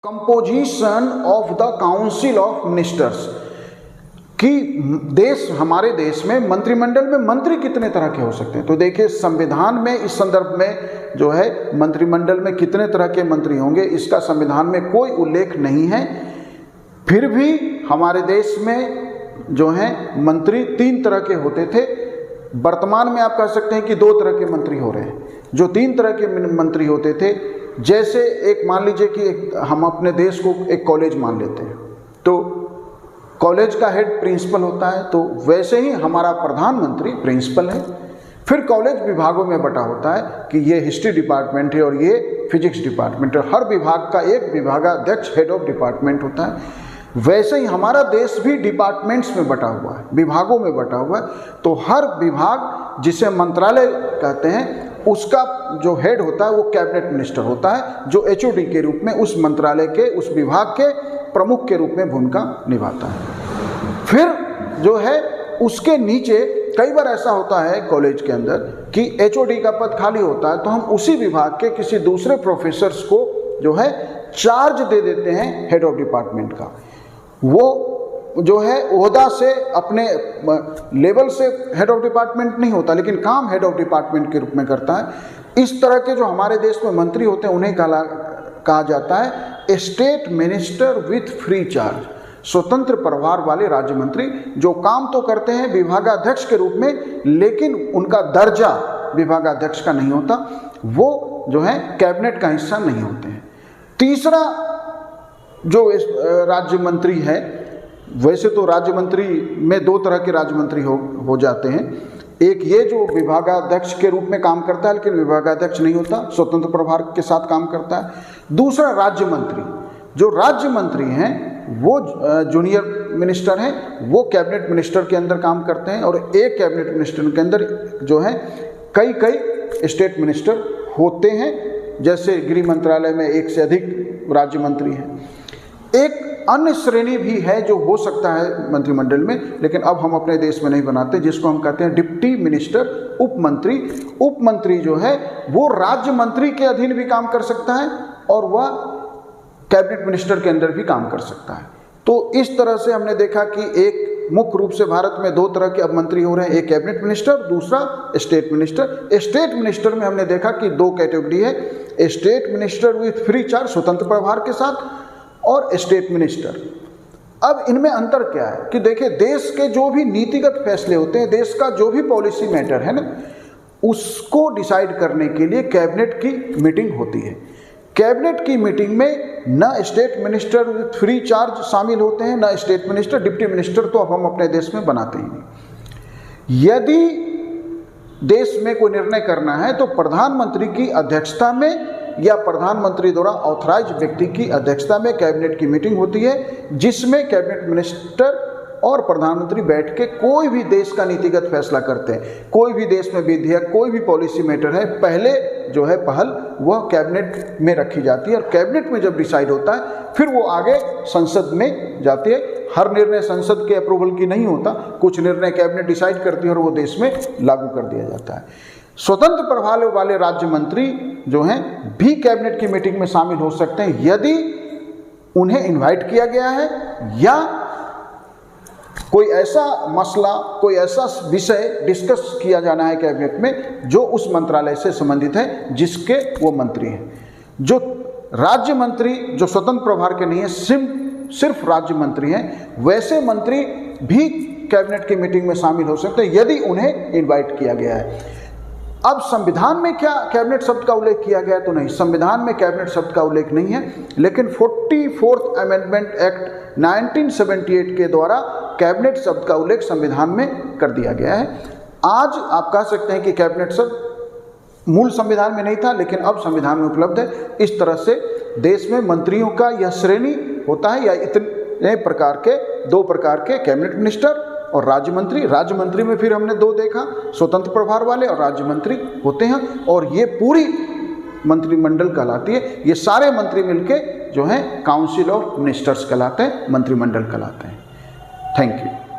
Composition of the council of ministers कि हमारे देश में मंत्रिमंडल में मंत्री कितने तरह के हो सकते हैं। तो देखिए, संविधान में इस संदर्भ में जो है मंत्रिमंडल में कितने तरह के मंत्री होंगे इसका संविधान में कोई उल्लेख नहीं है। फिर भी हमारे देश में जो है मंत्री 3 तरह के होते थे। वर्तमान में आप कह सकते हैं कि 2 तरह के मंत्री हो रहे हैं। जो 3 तरह के मंत्री होते थे, जैसे एक मान लीजिए कि हम अपने देश को एक कॉलेज मान लेते हैं, तो कॉलेज का हेड प्रिंसिपल होता है, तो वैसे ही हमारा प्रधानमंत्री प्रिंसिपल है। फिर कॉलेज विभागों में बटा होता है कि ये हिस्ट्री डिपार्टमेंट है और ये फिजिक्स डिपार्टमेंट है। हर विभाग का एक विभागाध्यक्ष हेड ऑफ डिपार्टमेंट होता है। वैसे ही हमारा देश भी डिपार्टमेंट्स में बटा हुआ है, विभागों में बटा हुआ है। तो हर विभाग जिसे मंत्रालय कहते हैं उसका जो हेड होता है वो कैबिनेट मिनिस्टर होता है, जो एचओडी के रूप में उस मंत्रालय के उस विभाग के प्रमुख के रूप में भूमिका निभाता है। फिर जो है उसके नीचे कई बार ऐसा होता है कॉलेज के अंदर कि एचओडी का पद खाली होता है, तो हम उसी विभाग के किसी दूसरे प्रोफेसर्स को जो है चार्ज दे देते हैं हेड ऑफ डिपार्टमेंट का। वो जो है ओहदा से अपने लेवल से हेड ऑफ डिपार्टमेंट नहीं होता, लेकिन काम हेड ऑफ डिपार्टमेंट के रूप में करता है। इस तरह के जो हमारे देश में मंत्री होते हैं उन्हें कहा जाता है state minister with free charge, स्वतंत्र प्रभार वाले राज्य मंत्री, जो काम तो करते हैं विभागाध्यक्ष के रूप में, लेकिन उनका दर्जा विभागाध्यक्ष का नहीं होता, वो जो है कैबिनेट का हिस्सा नहीं होते हैं। तीसरा जो राज्य मंत्री है, वैसे तो राज्य मंत्री में 2 तरह के राज्य मंत्री हो जाते हैं। एक ये जो विभागाध्यक्ष के रूप में काम करता है लेकिन विभागाध्यक्ष नहीं होता, स्वतंत्र प्रभार के साथ काम करता है। दूसरा राज्य मंत्री, जो राज्य मंत्री हैं वो जूनियर मिनिस्टर हैं, वो कैबिनेट मिनिस्टर के अंदर काम करते हैं। और एक कैबिनेट मिनिस्टर के अंदर जो है कई स्टेट मिनिस्टर होते हैं, जैसे गृह मंत्रालय में 1 से अधिक राज्य मंत्री हैं। एक अन्य श्रेणी भी है जो हो सकता है मंत्रिमंडल में, लेकिन अब हम अपने देश में नहीं बनाते, जिसको हम कहते हैं डिप्टी मिनिस्टर, उपमंत्री। उपमंत्री जो है वो राज्य मंत्री के अधीन भी काम कर सकता है और वह कैबिनेट मिनिस्टर के अंदर भी काम कर सकता है। तो इस तरह से हमने देखा कि एक मुख्य रूप से भारत में 2 तरह के अब मंत्री हो रहे हैं, एक कैबिनेट मिनिस्टर, दूसरा स्टेट मिनिस्टर। स्टेट मिनिस्टर में हमने देखा कि 2 कैटेगरी है, state minister with free charge, स्वतंत्र प्रभार के साथ, और स्टेट मिनिस्टर। अब इनमें अंतर क्या है कि देखिए, देश के जो भी नीतिगत फैसले होते हैं, देश का जो भी पॉलिसी मैटर है ना, उसको डिसाइड करने के लिए कैबिनेट की मीटिंग होती है। कैबिनेट की मीटिंग में न state minister with free charge शामिल होते हैं, न स्टेट मिनिस्टर। डिप्टी मिनिस्टर तो अब हम अपने देश में बनाते ही नहीं। यदि देश में कोई निर्णय करना है तो प्रधानमंत्री की अध्यक्षता में या प्रधानमंत्री द्वारा ऑथराइज व्यक्ति की अध्यक्षता में कैबिनेट की मीटिंग होती है, जिसमें कैबिनेट मिनिस्टर और प्रधानमंत्री बैठ के कोई भी देश का नीतिगत फैसला करते हैं। कोई भी देश में विधेयक, कोई भी पॉलिसी मैटर है, पहले जो है पहल वह कैबिनेट में रखी जाती है, और कैबिनेट में जब डिसाइड होता है फिर वो आगे संसद में जाती है। हर निर्णय संसद के अप्रूवल की नहीं होता, कुछ निर्णय कैबिनेट डिसाइड करती है और वो देश में लागू कर दिया जाता है। स्वतंत्र प्रभार वाले राज्य मंत्री जो हैं भी कैबिनेट की मीटिंग में शामिल हो सकते हैं यदि उन्हें इनवाइट किया गया है, या कोई ऐसा मसला, कोई ऐसा विषय डिस्कस किया जाना है कैबिनेट में जो उस मंत्रालय से संबंधित है जिसके वो मंत्री हैं। जो राज्य मंत्री जो स्वतंत्र प्रभार के नहीं है, सिर्फ राज्य मंत्री हैं, वैसे मंत्री भी कैबिनेट की मीटिंग में शामिल हो सकते हैं यदि उन्हें इनवाइट किया गया है। अब संविधान में क्या कैबिनेट शब्द का उल्लेख किया गया? तो नहीं, संविधान में कैबिनेट शब्द का उल्लेख नहीं है, लेकिन 44th अमेंडमेंट एक्ट 1978 के द्वारा कैबिनेट शब्द का उल्लेख संविधान में कर दिया गया है। आज आप कह सकते हैं कि कैबिनेट शब्द मूल संविधान में नहीं था, लेकिन अब संविधान में उपलब्ध है। इस तरह से देश में मंत्रियों का यह श्रेणी होता है, या इतने प्रकार के 2 प्रकार के कैबिनेट मिनिस्टर और राज्य मंत्री। राज्य मंत्री में फिर हमने 2 देखा, स्वतंत्र प्रभार वाले और राज्य मंत्री होते हैं, और ये पूरी मंत्रिमंडल कहलाती है। ये सारे मंत्री मिलके जो हैं काउंसिल ऑफ मिनिस्टर्स कहलाते हैं, मंत्रिमंडल कहलाते हैं। Thank you.